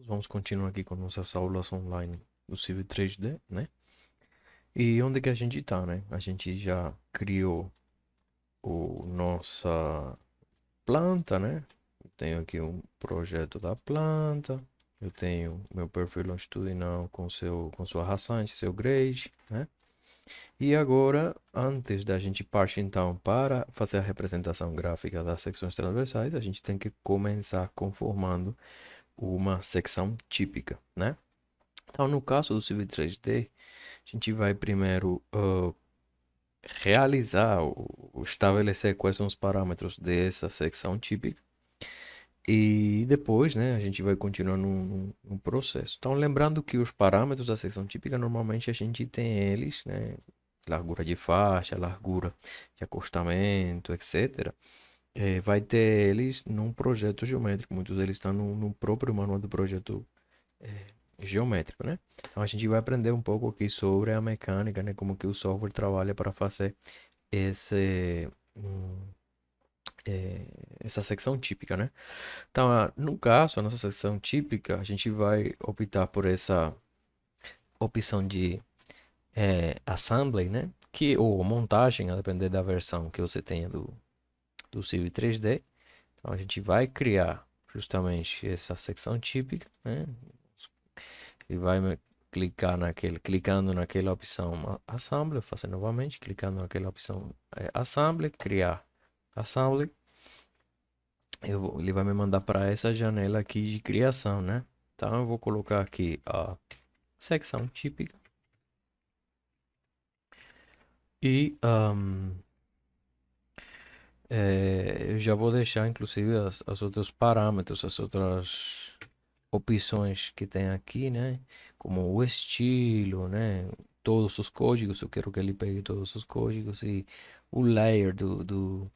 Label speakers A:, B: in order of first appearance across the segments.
A: Vamos continuar aqui com nossas aulas online do Civil 3D, né? E onde que a gente tá, né? A gente já criou o nossa planta, né? Eu tenho aqui um projeto da planta. Eu tenho meu perfil longitudinal com sua raçante, seu grade, né? E agora, antes da gente partir então para fazer a representação gráfica das secções transversais, a gente tem que começar conformando uma secção típica, né? Então, no caso do Civil 3D, a gente vai primeiro realizar ou estabelecer quais são os parâmetros dessa secção típica e depois, né, a gente vai continuar no processo. Então, lembrando que os parâmetros da secção típica, normalmente a gente tem eles, né, largura de faixa, largura de acostamento, etc. Vai ter eles num projeto geométrico. Muitos deles estão no próprio manual do projeto geométrico, né? Então a gente vai aprender um pouco aqui sobre a mecânica, né? Como que o software trabalha para fazer esse, hum, eh, essa secção típica, né? Então, no caso, a nossa secção típica, a gente vai optar por essa opção de assembly, né? Ou montagem, a depender da versão que você tenha do Civil 3D. Então, a gente vai criar justamente essa secção típica, né? E vai clicando naquela opção Assembly, fazer novamente, clicando naquela opção Assembly, criar Assembly. Ele vai me mandar para essa janela aqui de criação, né? Então eu vou colocar aqui a secção típica e eu já vou deixar inclusive as outros parâmetros, as outras opções que tem aqui, né? Como o estilo, né? Todos os códigos, eu quero que ele pegue todos os códigos e o layer do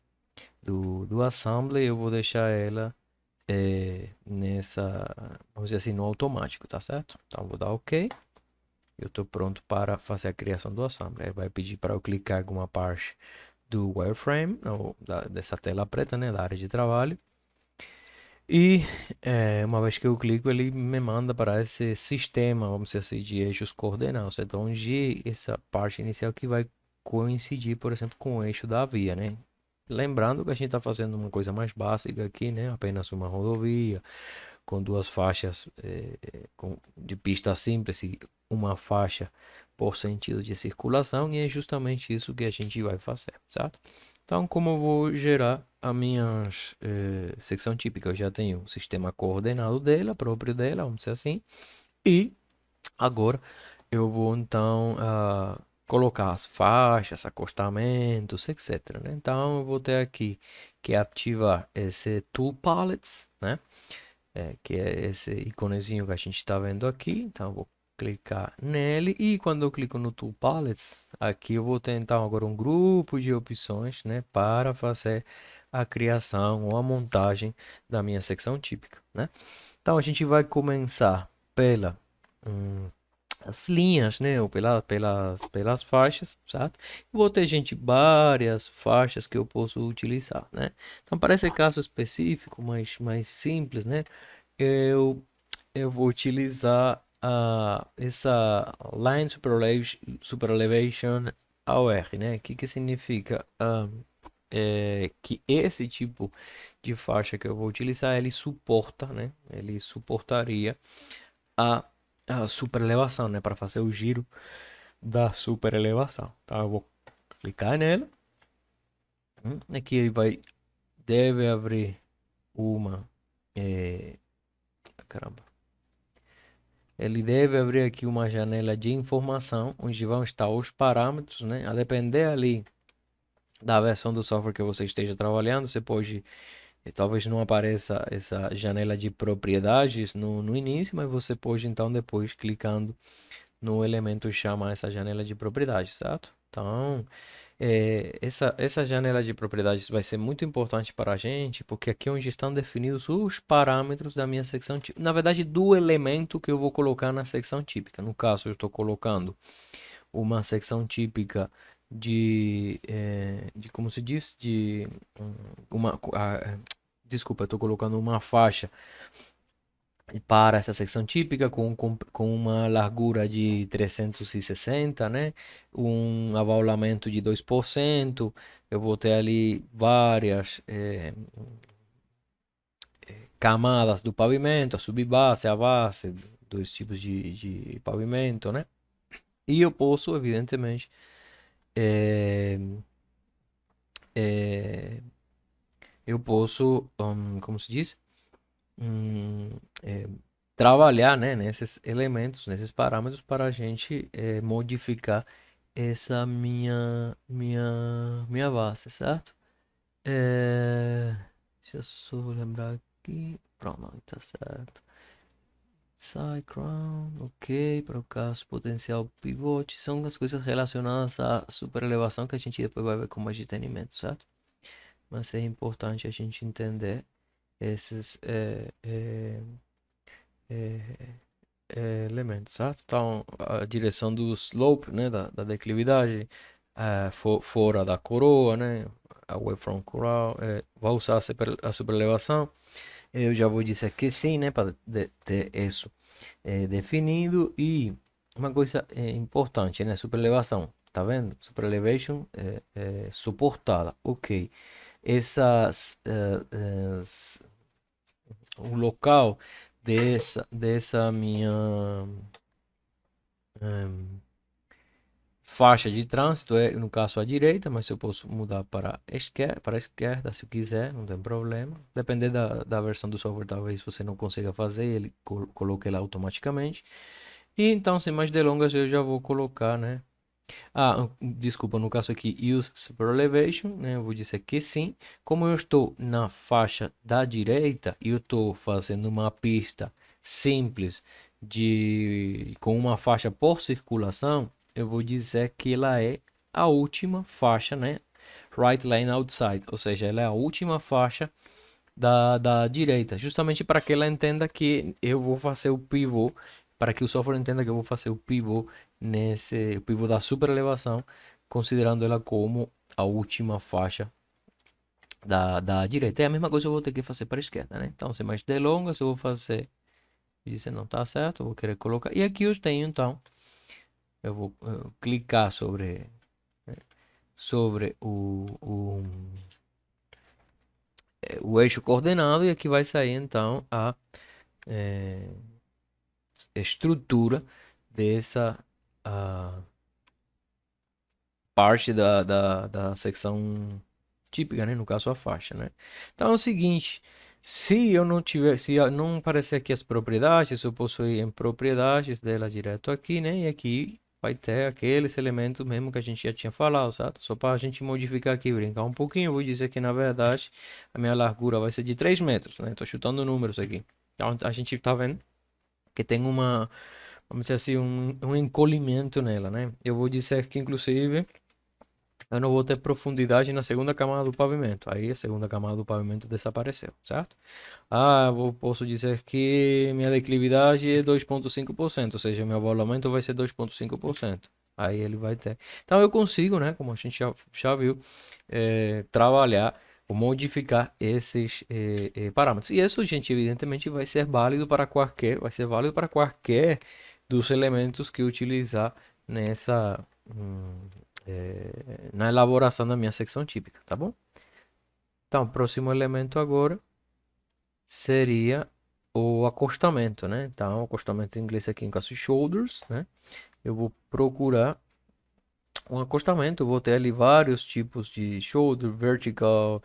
A: assembly eu vou deixar ela nessa, vamos dizer assim, no automático, tá certo? Então vou dar OK. Eu estou pronto para fazer a criação do assembly. Ele vai pedir para eu clicar em alguma parte do wireframe, ou dessa tela preta, né? Da área de trabalho. E uma vez que eu clico, ele me manda para esse sistema, vamos dizer assim, de eixos coordenados. Então, onde essa parte inicial que vai coincidir, por exemplo, com o eixo da via, né? Lembrando que a gente está fazendo uma coisa mais básica aqui, né? Apenas uma rodovia com duas faixas de pista simples e uma faixa por sentido de circulação, e é justamente isso que a gente vai fazer, certo? Então, como eu vou gerar a minha secção típica, eu já tenho o sistema coordenado dela, próprio dela, vamos dizer assim, e agora eu vou então colocar as faixas, acostamentos, etc, né? Então, eu vou ter aqui que ativar esse Tool Palettes, né? Que é esse iconezinho que a gente está vendo aqui. Então, eu vou clicar nele e quando eu clico no Tool Palettes, aqui eu vou tentar agora um grupo de opções, né, para fazer a criação ou a montagem da minha secção típica, né? Então, a gente vai começar pela hum, as linhas, né, ou pelas faixas, certo? Vou ter, gente, várias faixas que eu posso utilizar, né? Então, para esse caso específico, mais simples, né? eu, eu vou utilizar essa Line Super Elevation AOR, né? O que significa? Que esse tipo de faixa que eu vou utilizar, ele suporta, né? Ele suportaria a, a super elevação, né? Para fazer o giro da super elevação. Então eu vou clicar nela. Aqui ele deve abrir uma. Caramba. Ele deve abrir aqui uma janela de informação, onde vão estar os parâmetros, né? A depender ali da versão do software que você esteja trabalhando, você pode, talvez não apareça essa janela de propriedades no início, mas você pode então depois clicando no elemento chamar essa janela de propriedades, certo? Então, essa janela de propriedades vai ser muito importante para a gente, porque aqui é onde estão definidos os parâmetros da minha secção típica. Na verdade, do elemento que eu vou colocar na secção típica. No caso, eu estou colocando uma secção típica de como se diz, desculpa, eu estou colocando uma faixa para essa secção típica com uma largura de 360, né? Um abaulamento de 2%. Eu vou ter ali várias camadas do pavimento, a subbase, a base, dois tipos de pavimento, né? E eu posso, evidentemente, eh, eh, eu posso, como se diz? hum, é, Trabalhar, né, nesses elementos, nesses parâmetros para a gente modificar essa minha base, certo? Deixa eu só lembrar aqui. Pronto, não, tá certo. Side crown, ok, para o caso potencial pivote, são as coisas relacionadas à superelevação que a gente depois vai ver com mais detenimento, certo? Mas é importante a gente entender esses é, elementos, certo? Então, a direção do slope, né, da declividade, fora da coroa, né, away from coral, vai usar a superelevação. Eu já vou dizer que sim, né, para ter isso definido. E uma coisa importante, né, superelevação, tá vendo? Superelevation suportada, ok. Essas, o local dessa minha Hum, faixa de trânsito é, no caso, à direita, mas eu posso mudar para a esquerda se eu quiser, não tem problema. Depender da versão do software, talvez você não consiga fazer, ele coloque ele automaticamente. E então, sem mais delongas, eu já vou colocar, né? Desculpa, no caso aqui, Use Super Elevation, né? Eu vou dizer que sim. Como eu estou na faixa da direita e eu estou fazendo uma pista simples com uma faixa por circulação, eu vou dizer que ela é a última faixa, né? Right lane outside, ou seja, ela é a última faixa da direita, justamente para que ela entenda que eu vou fazer o pivô, para que o software entenda que eu vou fazer o pivô da superelevação, considerando ela como a última faixa da direita. É a mesma coisa que eu vou ter que fazer para a esquerda, né? Então, sem mais delongas, eu vou fazer. Isso não está certo, eu vou querer colocar. E aqui eu tenho, então, eu vou clicar sobre o eixo coordenado e aqui vai sair, então, a eh, estrutura dessa parte da secção típica, né? No caso, a faixa, né? Então é o seguinte, se eu não aparecer aqui as propriedades, eu posso ir em propriedades dela direto aqui, né? E aqui vai ter aqueles elementos mesmo que a gente já tinha falado, certo? Só para a gente modificar aqui, brincar um pouquinho, eu vou dizer que na verdade a minha largura vai ser de 3 metros, né? Tô chutando números aqui. Então a gente tá vendo que tem vamos dizer assim, um encolhimento nela, né? Eu vou dizer que, inclusive, eu não vou ter profundidade na segunda camada do pavimento. Aí a segunda camada do pavimento desapareceu, certo? Posso dizer que minha declividade é 2,5%, ou seja, meu abaulamento vai ser 2,5%. Aí ele vai ter. Então eu consigo, né? Como a gente já viu, trabalhar ou modificar esses parâmetros. E isso, gente, evidentemente vai ser válido para qualquer dos elementos que utilizar nessa, na elaboração da minha secção típica, tá bom? Então, o próximo elemento agora seria o acostamento, né? Então, o acostamento em inglês aqui em caso shoulders, né? Eu vou procurar um acostamento, eu vou ter ali vários tipos de shoulder, vertical,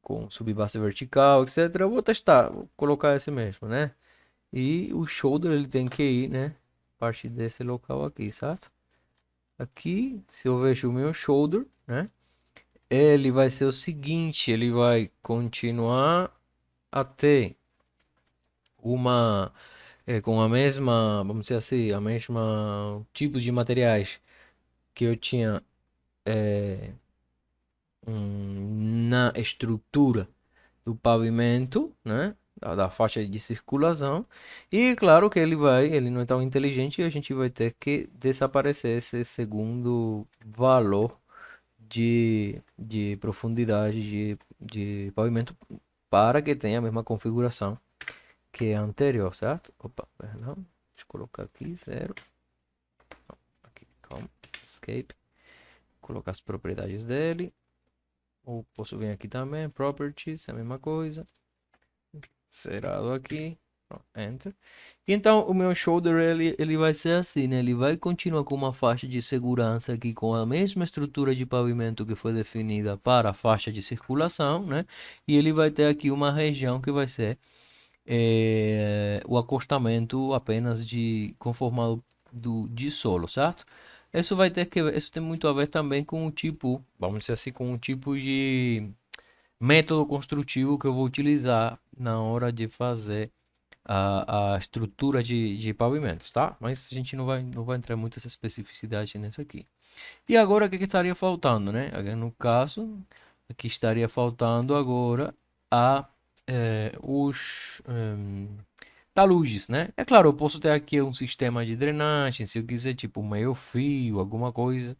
A: com subbase vertical, etc. Eu vou testar, vou colocar esse mesmo, né? E o shoulder ele tem que ir, né? A partir desse local aqui, certo? Aqui, se eu vejo o meu shoulder, né? Ele vai ser o seguinte, ele vai continuar até uma com a mesma, vamos dizer assim, a mesma tipo de materiais que eu tinha na estrutura do pavimento, né? Da faixa de circulação. E claro que ele não é tão inteligente e a gente vai ter que desaparecer esse segundo valor de profundidade de pavimento para que tenha a mesma configuração que a anterior, certo? Opa, perdão, deixa eu colocar aqui, 0. Aqui, calma, escape. Colocar as propriedades dele. Ou posso vir aqui também, properties, a mesma coisa. Zerado aqui. Enter. Então o meu shoulder ele vai ser assim, né? Ele vai continuar com uma faixa de segurança aqui com a mesma estrutura de pavimento que foi definida para a faixa de circulação, né? E ele vai ter aqui uma região que vai ser o acostamento apenas de conformado de solo, certo? Isso tem muito a ver também com o tipo, vamos dizer assim, com o tipo de método construtivo que eu vou utilizar na hora de fazer a estrutura de pavimentos, tá? Mas a gente não vai entrar muito essa especificidade nisso aqui. E agora o que estaria faltando, né? No caso, aqui estaria faltando agora os taludes, né? É claro, eu posso ter aqui um sistema de drenagem, se eu quiser, tipo meio fio, alguma coisa,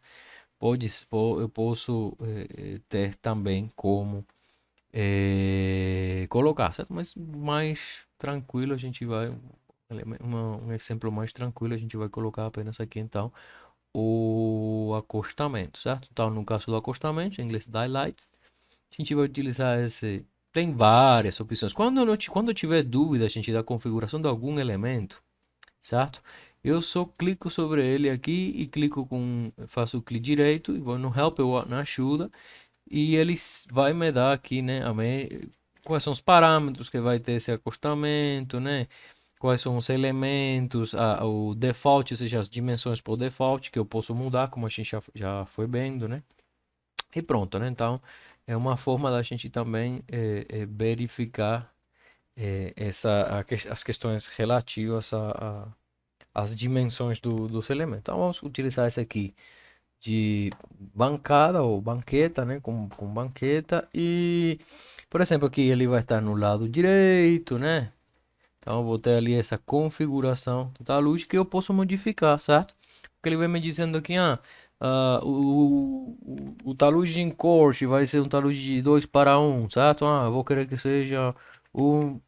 A: eu posso ter também como colocar, certo? Mas mais tranquilo a gente vai, um exemplo mais tranquilo a gente vai colocar apenas aqui então o acostamento, certo? Então no caso do acostamento, em inglês daylight, a gente vai utilizar esse, tem várias opções. Quando eu tiver dúvida, gente, da configuração de algum elemento, certo? Eu só clico sobre ele aqui e faço o clique direito e vou no Help, na ajuda, e ele vai me dar aqui, né, quais são os parâmetros que vai ter esse acostamento, né? Quais são os elementos, o default, ou seja, as dimensões por default, que eu posso mudar, como a gente já foi vendo, né? E pronto, né? Então, é uma forma da gente também verificar as questões relativas às dimensões dos elementos. Então, vamos utilizar esse aqui de bancada ou banqueta, né? Com banqueta. E, por exemplo, aqui ele vai estar no lado direito, né? Então, eu vou ter ali essa configuração da luz que eu posso modificar, certo? Porque ele vai me dizendo aqui, o talude em corte vai ser um talude de 2 para 1, certo? Eu vou querer que seja um,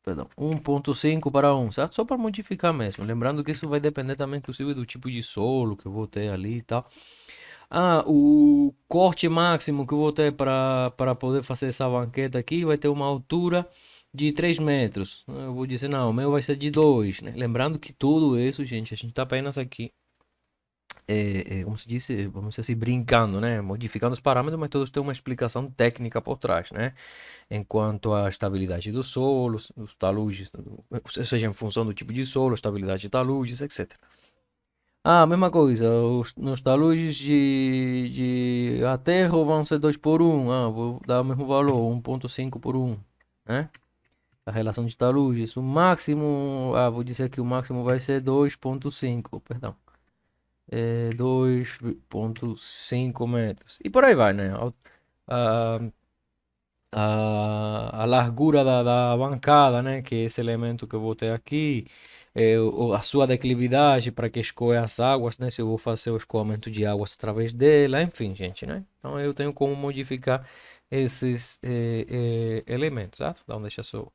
A: perdão, 1.5 para 1, certo? Só para modificar mesmo. Lembrando que isso vai depender também, inclusive, do tipo de solo que eu vou ter ali e tal. O corte máximo que eu vou ter para poder fazer essa banqueta aqui vai ter uma altura de 3 metros. Eu vou dizer, não, o meu vai ser de 2, né? Lembrando que tudo isso, gente, a gente tá apenas aqui, como se disse, vamos dizer assim, brincando, né? Modificando os parâmetros, mas todos têm uma explicação técnica por trás, né? Enquanto à estabilidade do solo, os taludes, ou seja, em função do tipo de solo, estabilidade de taludes, etc. Mesma coisa, nos taludes de aterro vão ser 2 por 1. Vou dar o mesmo valor, 1.5 por 1, né? A relação de taludes, o máximo, vou dizer que o máximo vai ser 2.5, perdão. 2.5 metros. E por aí vai, né? A, a largura da bancada, né? Que é esse elemento que eu vou ter aqui. A sua declividade para que escoe as águas, né? Se eu vou fazer o escoamento de águas através dela, enfim, gente, né? Então eu tenho como modificar esses elementos, certo? Então deixa eu só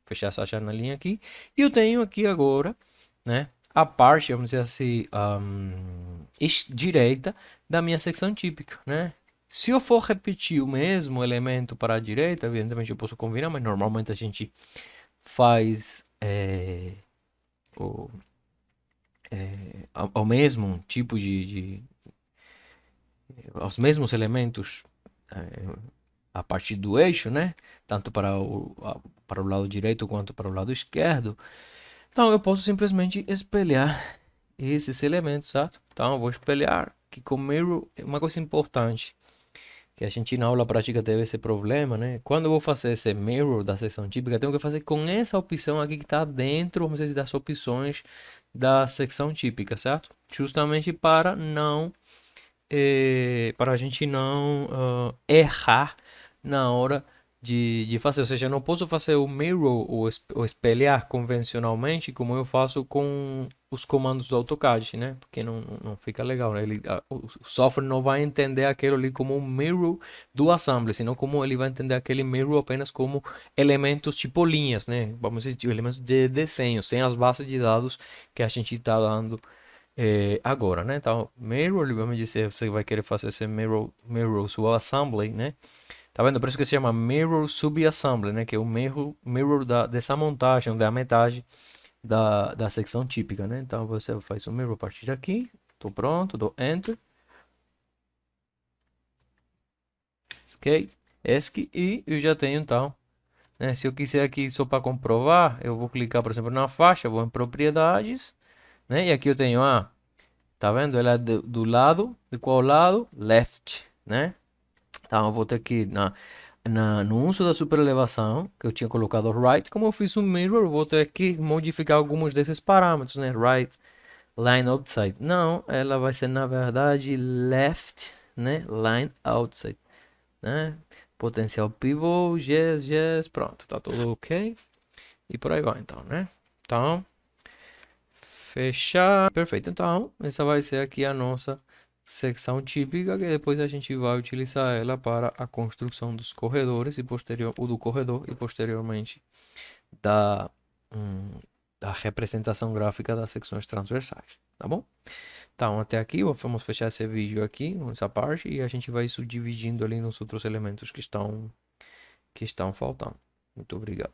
A: fechar essa janelinha aqui. E eu tenho aqui agora, né? A parte, vamos dizer assim, direita da minha secção típica, né? Se eu for repetir o mesmo elemento para a direita, evidentemente eu posso combinar, mas normalmente a gente faz ao mesmo tipo aos mesmos elementos a partir do eixo, né? Tanto para o lado direito quanto para o lado esquerdo. Então eu posso simplesmente espelhar esses elementos, certo? Então eu vou espelhar que com mirror é uma coisa importante que a gente na aula prática teve esse problema, né? Quando eu vou fazer esse mirror da seção típica, eu tenho que fazer com essa opção aqui que está dentro, vamos dizer, das opções da secção típica, certo? Justamente para a gente não errar na hora de fazer. Ou seja, eu não posso fazer o mirror ou espelhar convencionalmente como eu faço com os comandos do AutoCAD, né? Porque não fica legal, né? O software não vai entender aquilo ali como um mirror do assembly, senão como ele vai entender aquele mirror apenas como elementos tipo linhas, né? Vamos dizer, tipo, elementos de desenho, sem as bases de dados que a gente está dando agora, né? Então, mirror, vamos dizer, você vai querer fazer esse mirror sua assembly, né? Tá vendo? Por isso que se chama Mirror Subassembly, né? Que é o mirror dessa montagem, da metade da secção típica, né? Então você faz o mirror a partir daqui. Tô pronto, dou Enter. Escape. ESC e eu já tenho então. Né? Se eu quiser aqui só para comprovar, eu vou clicar, por exemplo, na faixa, vou em propriedades, né? E aqui eu tenho tá vendo? Ela é do lado, de qual lado? Left, né? Então eu vou ter que no uso da superelevação, que eu tinha colocado right, como eu fiz um mirror, eu vou ter que modificar alguns desses parâmetros, né? Right, line outside. Não, ela vai ser na verdade left, né? Line outside, né? Potencial pivot, yes, pronto, tá tudo ok. E por aí vai então, né? Então, fechar. Perfeito. Então, essa vai ser aqui a nossa secção típica, que depois a gente vai utilizar ela para a construção dos corredores e o do corredor e posteriormente da, hum, da representação gráfica das secções transversais, tá bom? Então, até aqui, vamos fechar esse vídeo aqui, essa parte, e a gente vai subdividindo ali nos outros elementos que estão faltando. Muito obrigado.